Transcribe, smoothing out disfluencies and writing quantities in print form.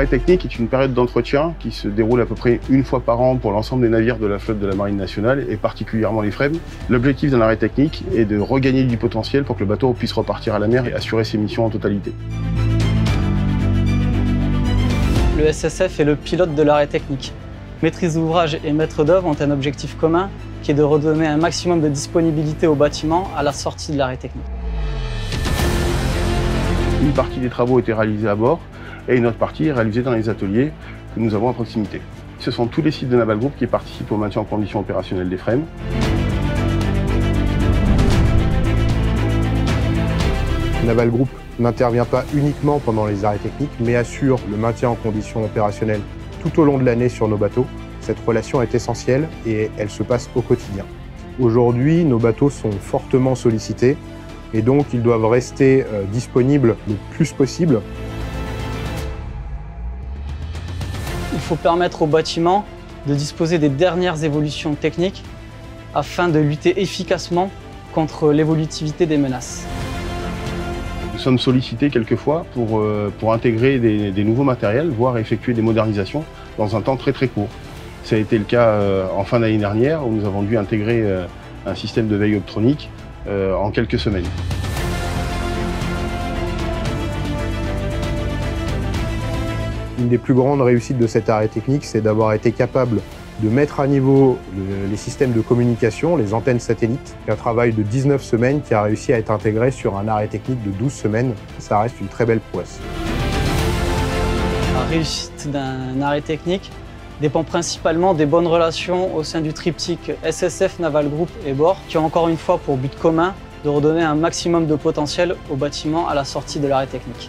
L'arrêt technique est une période d'entretien qui se déroule à peu près une fois par an pour l'ensemble des navires de la flotte de la Marine nationale et particulièrement les FREMM. L'objectif d'un arrêt technique est de regagner du potentiel pour que le bateau puisse repartir à la mer et assurer ses missions en totalité. Le SSF est le pilote de l'arrêt technique. Maîtrise d'ouvrage et maître d'œuvre ont un objectif commun qui est de redonner un maximum de disponibilité au bâtiment à la sortie de l'arrêt technique. Une partie des travaux était réalisée à bord et une autre partie est réalisée dans les ateliers que nous avons à proximité. Ce sont tous les sites de Naval Group qui participent au maintien en condition opérationnelle des FREMM. Naval Group n'intervient pas uniquement pendant les arrêts techniques, mais assure le maintien en condition opérationnelle tout au long de l'année sur nos bateaux. Cette relation est essentielle et elle se passe au quotidien. Aujourd'hui, nos bateaux sont fortement sollicités et donc ils doivent rester disponibles le plus possible. Il faut permettre au bâtiment de disposer des dernières évolutions techniques afin de lutter efficacement contre l'évolutivité des menaces. Nous sommes sollicités quelquefois pour intégrer des nouveaux matériels, voire effectuer des modernisations dans un temps très court. Ça a été le cas en fin d'année dernière où nous avons dû intégrer un système de veille optronique en quelques semaines. Une des plus grandes réussites de cet arrêt technique, c'est d'avoir été capable de mettre à niveau les systèmes de communication, les antennes satellites. Un travail de 19 semaines qui a réussi à être intégré sur un arrêt technique de 12 semaines. Ça reste une très belle prouesse. La réussite d'un arrêt technique dépend principalement des bonnes relations au sein du triptyque SSF, Naval Group et bord, qui ont encore une fois pour but commun de redonner un maximum de potentiel au bâtiment à la sortie de l'arrêt technique.